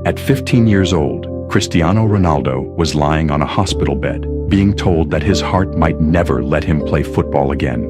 At 15 years old, Cristiano Ronaldo was lying on a hospital bed, being told that his heart might never let him play football again.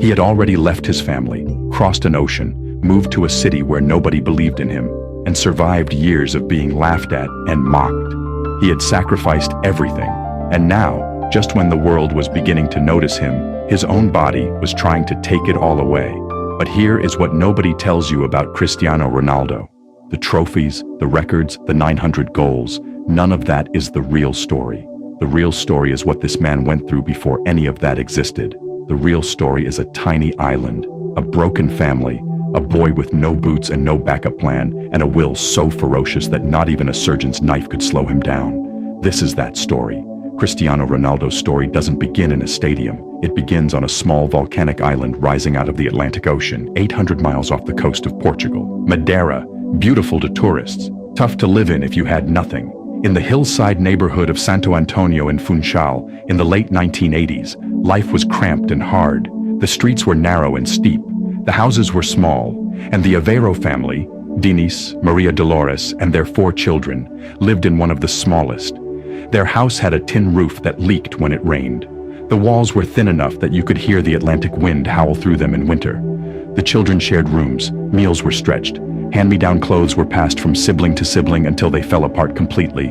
He had already left his family, crossed an ocean, moved to a city where nobody believed in him, and survived years of being laughed at and mocked. He had sacrificed everything, and now, just when the world was beginning to notice him, his own body was trying to take it all away. But here is what nobody tells you about Cristiano Ronaldo. The trophies, the records, the 900 goals, none of that is the real story. The real story is what this man went through before any of that existed. The real story is a tiny island, a broken family, a boy with no boots and no backup plan, and a will so ferocious that not even a surgeon's knife could slow him down. This is that story. Cristiano Ronaldo's story doesn't begin in a stadium. It begins on a small volcanic island rising out of the Atlantic Ocean, 800 miles off the coast of Portugal. Madeira, beautiful to tourists, tough to live in if you had nothing. In the hillside neighborhood of Santo Antonio in Funchal, in the late 1980s, life was cramped and hard. The streets were narrow and steep. The houses were small, and the Aveiro family, Dinis, Maria Dolores, and their 4 children, lived in one of the smallest. Their house had a tin roof that leaked when it rained. The walls were thin enough that you could hear the Atlantic wind howl through them in winter. The children shared rooms, meals were stretched, hand-me-down clothes were passed from sibling to sibling until they fell apart completely.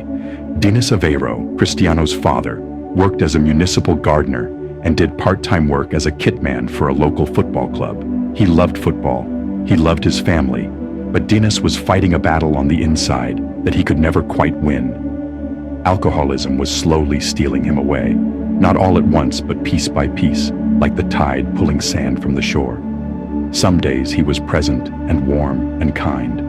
Dinis Aveiro, Cristiano's father, worked as a municipal gardener and did part-time work as a kitman for a local football club. He loved football. He loved his family. But Dinis was fighting a battle on the inside that he could never quite win. Alcoholism was slowly stealing him away, not all at once, but piece by piece, like the tide pulling sand from the shore. Some days he was present and warm and kind.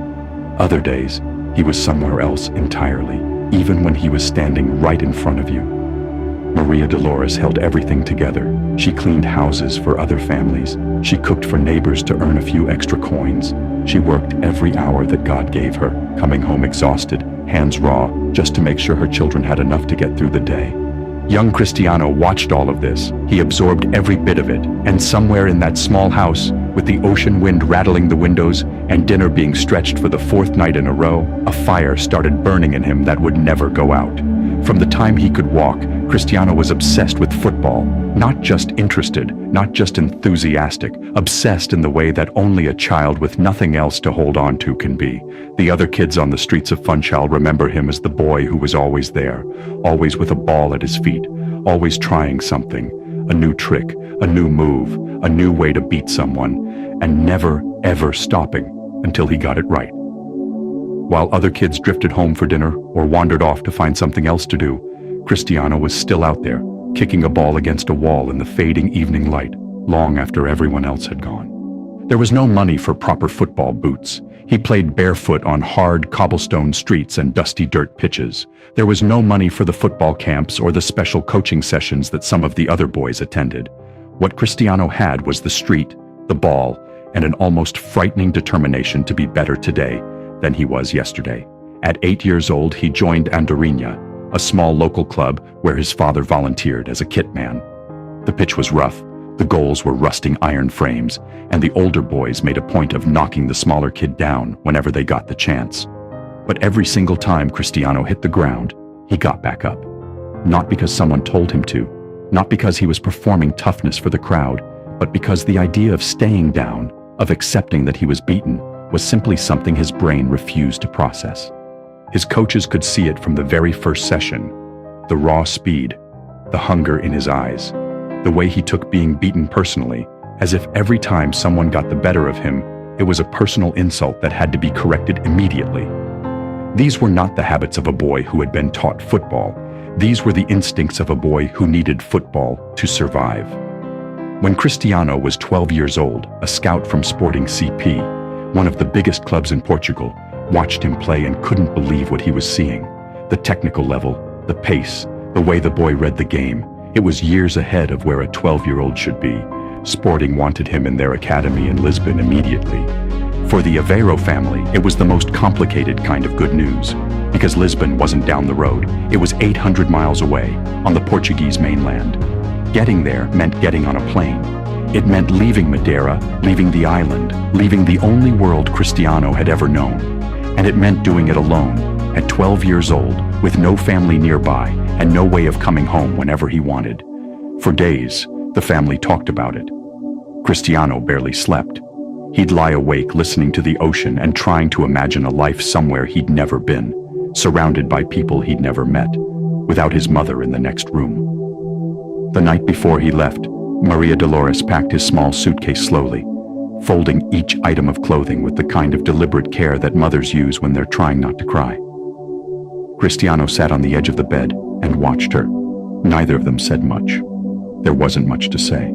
Other days, he was somewhere else entirely, even when he was standing right in front of you. Maria Dolores held everything together. She cleaned houses for other families. She cooked for neighbors to earn a few extra coins. She worked every hour that God gave her, coming home exhausted, hands raw, just to make sure her children had enough to get through the day. Young Cristiano watched all of this. He absorbed every bit of it, and somewhere in that small house, with the ocean wind rattling the windows and dinner being stretched for the 4th night in a row, a fire started burning in him that would never go out. From the time he could walk, Cristiano was obsessed with football, not just interested, not just enthusiastic, obsessed in the way that only a child with nothing else to hold on to can be. The other kids on the streets of Funchal remember him as the boy who was always there, always with a ball at his feet, always trying something, a new trick, a new move, a new way to beat someone, and never, ever stopping until he got it right. While other kids drifted home for dinner or wandered off to find something else to do, Cristiano was still out there, kicking a ball against a wall in the fading evening light, long after everyone else had gone. There was no money for proper football boots. He played barefoot on hard cobblestone streets and dusty dirt pitches. There was no money for the football camps or the special coaching sessions that some of the other boys attended. What Cristiano had was the street, the ball, and an almost frightening determination to be better today than he was yesterday. At 8 years old, he joined Andorinha, a small local club where his father volunteered as a kit man. The pitch was rough, the goals were rusting iron frames, and the older boys made a point of knocking the smaller kid down whenever they got the chance. But every single time Cristiano hit the ground, he got back up. Not because someone told him to, not because he was performing toughness for the crowd, but because the idea of staying down, of accepting that he was beaten, was simply something his brain refused to process. His coaches could see it from the very first session. The raw speed, the hunger in his eyes, the way he took being beaten personally, as if every time someone got the better of him, it was a personal insult that had to be corrected immediately. These were not the habits of a boy who had been taught football. These were the instincts of a boy who needed football to survive. When Cristiano was 12 years old, a scout from Sporting CP, one of the biggest clubs in Portugal, watched him play and couldn't believe what he was seeing. The technical level, the pace, the way the boy read the game. It was years ahead of where a 12-year-old should be. Sporting wanted him in their academy in Lisbon immediately. For the Aveiro family, it was the most complicated kind of good news, because Lisbon wasn't down the road. It was 800 miles away, on the Portuguese mainland. Getting there meant getting on a plane. It meant leaving Madeira, leaving the island, leaving the only world Cristiano had ever known. And it meant doing it alone, at 12 years old, with no family nearby and no way of coming home whenever he wanted. For days, the family talked about it. Cristiano barely slept. He'd lie awake listening to the ocean and trying to imagine a life somewhere he'd never been, surrounded by people he'd never met, without his mother in the next room. The night before he left, Maria Dolores packed his small suitcase slowly, folding each item of clothing with the kind of deliberate care that mothers use when they're trying not to cry. Cristiano sat on the edge of the bed and watched her. Neither of them said much. There wasn't much to say.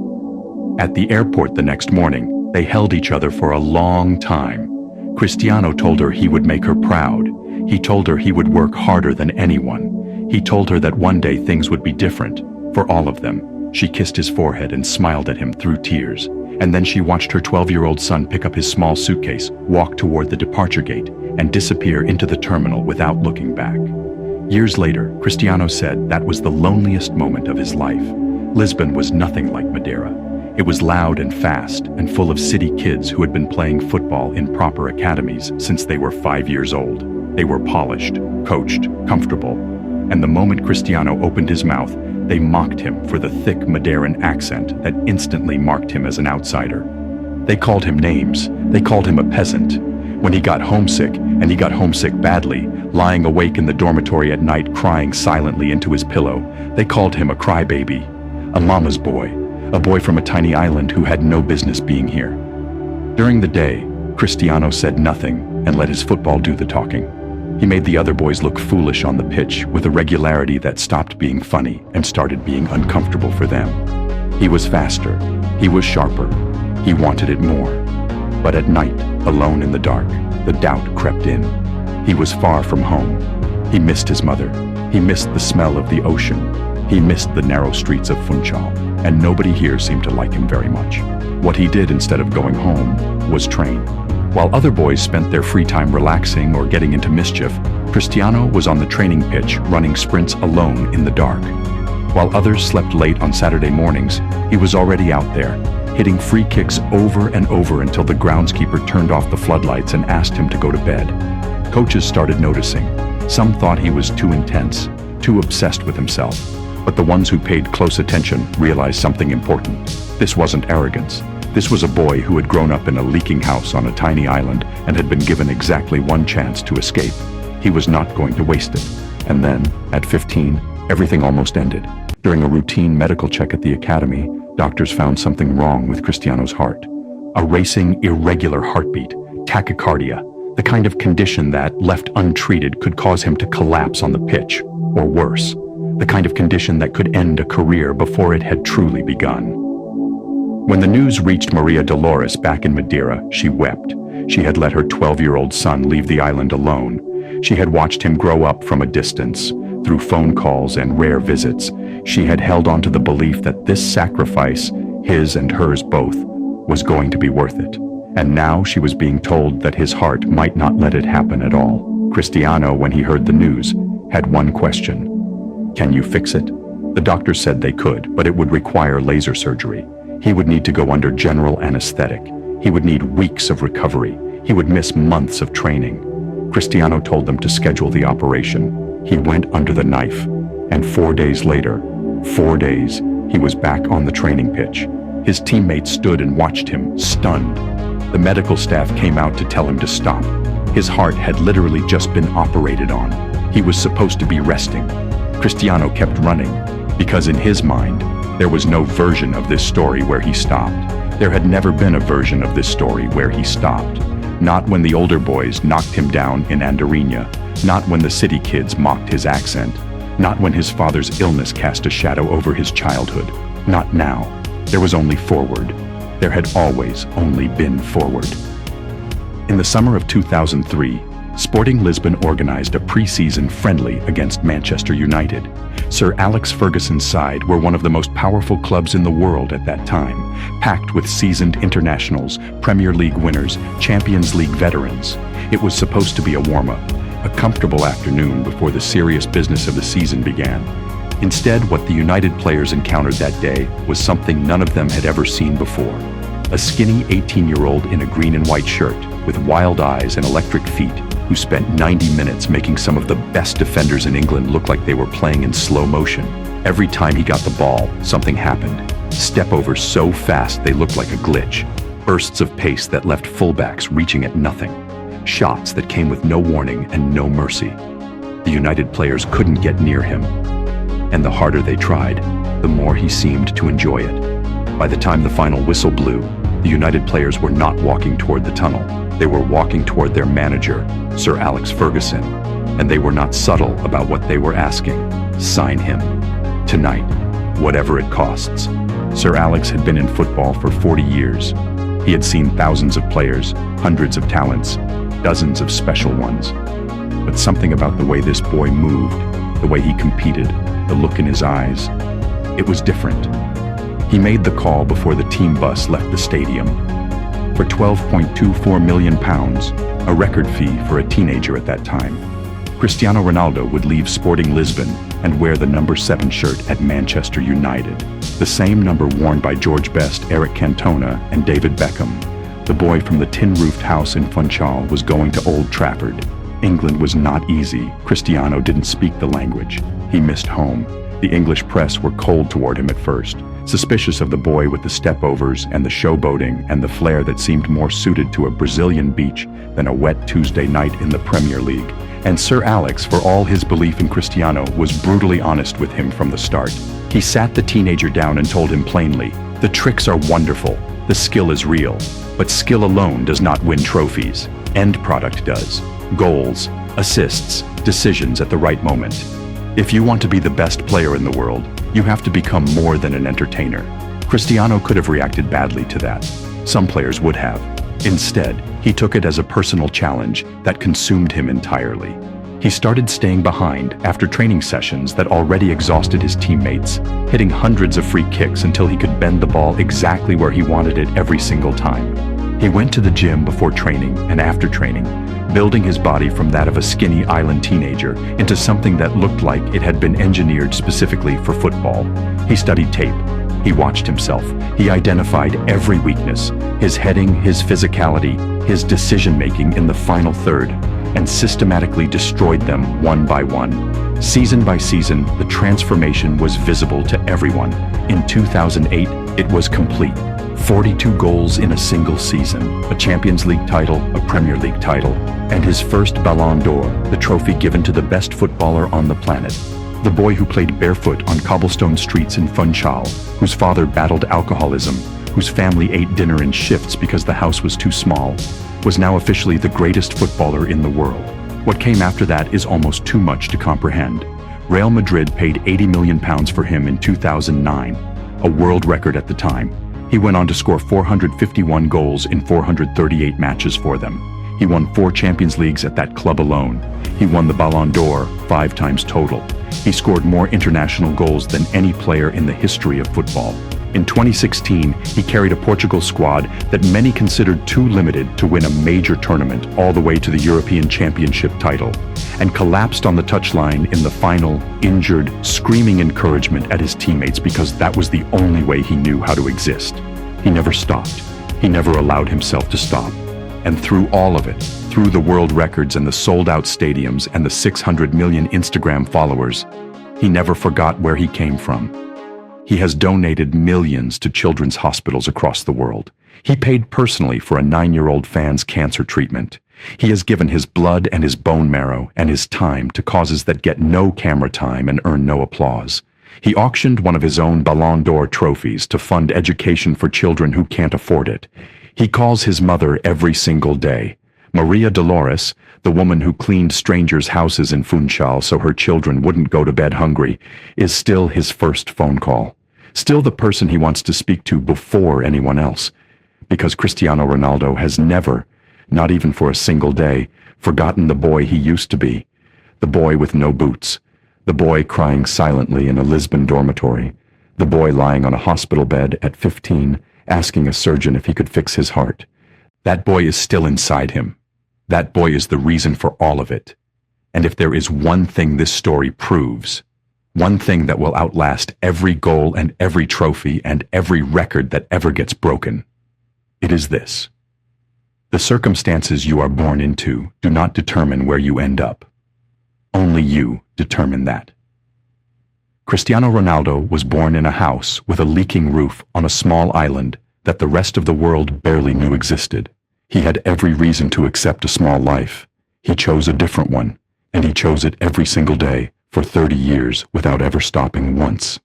At the airport the next morning, they held each other for a long time. Cristiano told her he would make her proud. He told her he would work harder than anyone. He told her that one day things would be different, for all of them. She kissed his forehead and smiled at him through tears. And then she watched her 12-year-old son pick up his small suitcase, walk toward the departure gate, and disappear into the terminal without looking back. Years later, Cristiano said that was the loneliest moment of his life. Lisbon was nothing like Madeira. It was loud and fast and full of city kids who had been playing football in proper academies since they were 5 years old. They were polished, coached, comfortable. And the moment Cristiano opened his mouth, they mocked him for the thick Madeiran accent that instantly marked him as an outsider. They called him names. They called him a peasant. When he got homesick, and he got homesick badly, lying awake in the dormitory at night crying silently into his pillow, they called him a crybaby, a mama's boy, a boy from a tiny island who had no business being here. During the day, Cristiano said nothing and let his football do the talking. He made the other boys look foolish on the pitch with a regularity that stopped being funny and started being uncomfortable for them. He was faster. He was sharper. He wanted it more. But at night, alone in the dark, the doubt crept in. He was far from home. He missed his mother. He missed the smell of the ocean. He missed the narrow streets of Funchal, and nobody here seemed to like him very much. What he did instead of going home was train. While other boys spent their free time relaxing or getting into mischief, Cristiano was on the training pitch running sprints alone in the dark. While others slept late on Saturday mornings, he was already out there, hitting free kicks over and over until the groundskeeper turned off the floodlights and asked him to go to bed. Coaches started noticing. Some thought he was too intense, too obsessed with himself. But the ones who paid close attention realized something important. This wasn't arrogance. This was a boy who had grown up in a leaking house on a tiny island and had been given exactly one chance to escape. He was not going to waste it. And then, at 15, everything almost ended. During a routine medical check at the academy, doctors found something wrong with Cristiano's heart. A racing, irregular heartbeat, tachycardia, the kind of condition that, left untreated, could cause him to collapse on the pitch, or worse, the kind of condition that could end a career before it had truly begun. When the news reached Maria Dolores back in Madeira, she wept. She had let her 12-year-old son leave the island alone. She had watched him grow up from a distance. Through phone calls and rare visits, she had held on to the belief that this sacrifice, his and hers both, was going to be worth it. And now she was being told that his heart might not let it happen at all. Cristiano, when he heard the news, had one question. Can you fix it? The doctors said they could, but it would require laser surgery. He would need to go under general anesthetic. He would need weeks of recovery. He would miss months of training. Cristiano told them to schedule the operation. He went under the knife, and 4 days later, 4 days, he was back on the training pitch. His teammates stood and watched him, stunned. The medical staff came out to tell him to stop. His heart had literally just been operated on. He was supposed to be resting. Cristiano kept running, because in his mind, there was no version of this story where he stopped. There had never been a version of this story where he stopped. Not when the older boys knocked him down in Andorinha. Not when the city kids mocked his accent. Not when his father's illness cast a shadow over his childhood. Not now. There was only forward. There had always only been forward. In the summer of 2003, Sporting Lisbon organized a pre-season friendly against Manchester United. Sir Alex Ferguson's side were one of the most powerful clubs in the world at that time, packed with seasoned internationals, Premier League winners, Champions League veterans. It was supposed to be a warm-up, a comfortable afternoon before the serious business of the season began. Instead, what the United players encountered that day was something none of them had ever seen before. A skinny 18-year-old in a green and white shirt, with wild eyes and electric feet, who spent 90 minutes making some of the best defenders in England look like they were playing in slow motion. Every time he got the ball, something happened. Step-overs so fast they looked like a glitch. Bursts of pace that left fullbacks reaching at nothing. Shots that came with no warning and no mercy. The United players couldn't get near him. And the harder they tried, the more he seemed to enjoy it. By the time the final whistle blew, the United players were not walking toward the tunnel. They were walking toward their manager, Sir Alex Ferguson, and they were not subtle about what they were asking. Sign him. Tonight, whatever it costs. Sir Alex had been in football for 40 years. He had seen thousands of players, hundreds of talents, dozens of special ones. But something about the way this boy moved, the way he competed, the look in his eyes, it was different. He made the call before the team bus left the stadium. For £12.24 million, a record fee for a teenager at that time, Cristiano Ronaldo would leave Sporting Lisbon and wear the number 7 shirt at Manchester United, the same number worn by George Best, Eric Cantona, and David Beckham. The boy from the tin-roofed house in Funchal was going to Old Trafford. England was not easy. Cristiano didn't speak the language. He missed home. The English press were cold toward him at first, suspicious of the boy with the step-overs and the showboating and the flair that seemed more suited to a Brazilian beach than a wet Tuesday night in the Premier League. And Sir Alex, for all his belief in Cristiano, was brutally honest with him from the start. He sat the teenager down and told him plainly, "The tricks are wonderful, the skill is real, but skill alone does not win trophies. End product does. Goals, assists, decisions at the right moment. If you want to be the best player in the world, you have to become more than an entertainer." Cristiano could have reacted badly to that. Some players would have. Instead, he took it as a personal challenge that consumed him entirely. He started staying behind after training sessions that already exhausted his teammates, hitting hundreds of free kicks until he could bend the ball exactly where he wanted it every single time. He went to the gym before training and after training, building his body from that of a skinny island teenager into something that looked like it had been engineered specifically for football. He studied tape. He watched himself. He identified every weakness, his heading, his physicality, his decision-making in the final third, and systematically destroyed them one by one. Season by season, the transformation was visible to everyone. In 2008, it was complete. 42 goals in a single season, a Champions League title, a Premier League title, and his first Ballon d'Or, the trophy given to the best footballer on the planet. The boy who played barefoot on cobblestone streets in Funchal, whose father battled alcoholism, whose family ate dinner in shifts because the house was too small, was now officially the greatest footballer in the world. What came after that is almost too much to comprehend. Real Madrid paid £80 million for him in 2009, a world record at the time. He went on to score 451 goals in 438 matches for them. He won 4 Champions Leagues at that club alone. He won the Ballon d'Or 5 times total. He scored more international goals than any player in the history of football. In 2016, he carried a Portugal squad that many considered too limited to win a major tournament all the way to the European Championship title, and collapsed on the touchline in the final, injured, screaming encouragement at his teammates because that was the only way he knew how to exist. He never stopped. He never allowed himself to stop. And through all of it, through the world records and the sold-out stadiums and the 600 million Instagram followers, he never forgot where he came from. He has donated millions to children's hospitals across the world. He paid personally for a 9-year-old fan's cancer treatment. He has given his blood and his bone marrow and his time to causes that get no camera time and earn no applause. He auctioned one of his own Ballon d'Or trophies to fund education for children who can't afford it. He calls his mother every single day. Maria Dolores, the woman who cleaned strangers' houses in Funchal so her children wouldn't go to bed hungry, is still his first phone call. Still the person he wants to speak to before anyone else. Because Cristiano Ronaldo has never, not even for a single day, forgotten the boy he used to be. The boy with no boots. The boy crying silently in a Lisbon dormitory. The boy lying on a hospital bed at 15, asking a surgeon if he could fix his heart. That boy is still inside him. That boy is the reason for all of it. And if there is one thing this story proves, one thing that will outlast every goal and every trophy and every record that ever gets broken, it is this. The circumstances you are born into do not determine where you end up. Only you determine that. Cristiano Ronaldo was born in a house with a leaking roof on a small island that the rest of the world barely knew existed. He had every reason to accept a small life. He chose a different one, and he chose it every single day for 30 years without ever stopping once.